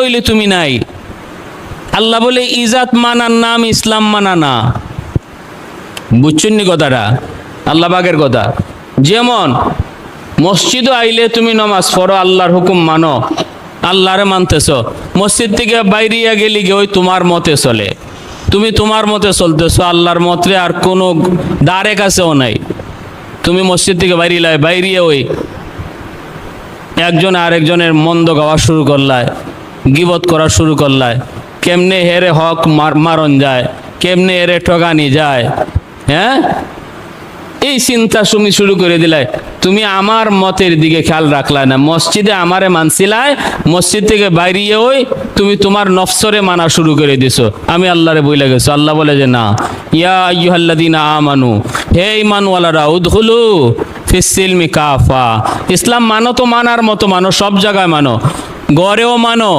হইলে তুমি নাই। আল্লাহ বলে ইজাত মানার নাম ইসলাম মানা না। বুঝছেন নি কথাটা? আল্লাহ পাকের কথা। যেমন মসজিদে আইলে তুমি নামাজ পড়ো, আল্লাহর হুকুম মানো, আল্লাহরে মানতেছ। মসজিদ থেকে বাইরিয়া গেলি গে ওই তোমার মতে চলে, তুমি তোমার মতে চলতেছো, আল্লাহর মতে আর কোনো দ্বারে কাছেও নাই। তুমি মসজিদ থেকে বাইরিয়ে ওই একজন আরেকজনের মন্দ গাওয়া শুরু করলায়, গিবত করা শুরু করলায়, কেমনে হেরে হক মারণ যায়, কেমনে হেরে ঠগানি যায়, হ্যাঁ, এই চিন্তা তুমি শুরু করে দিলাই। তুমি আমার মতের দিকে খেয়াল রাখলা না, মসজিদে আমারে মানছিলাই, মসজিদ থেকে বাইরিয়ে ওই তুমি তোমার নফসরে মানা শুরু করে দিছো, আমি আল্লাহরে বইলা গেছো। আল্লাহ বলে যে না, ইয়া আইয়ুহাল্লাযীনা আমানু, হে ঈমানওয়ালারা, উদখুলু ফিস-সিলমি কাফা, ইসলাম মানো তো মানার মতো মানো, সব জায়গায় মানো, গড়েও মানো,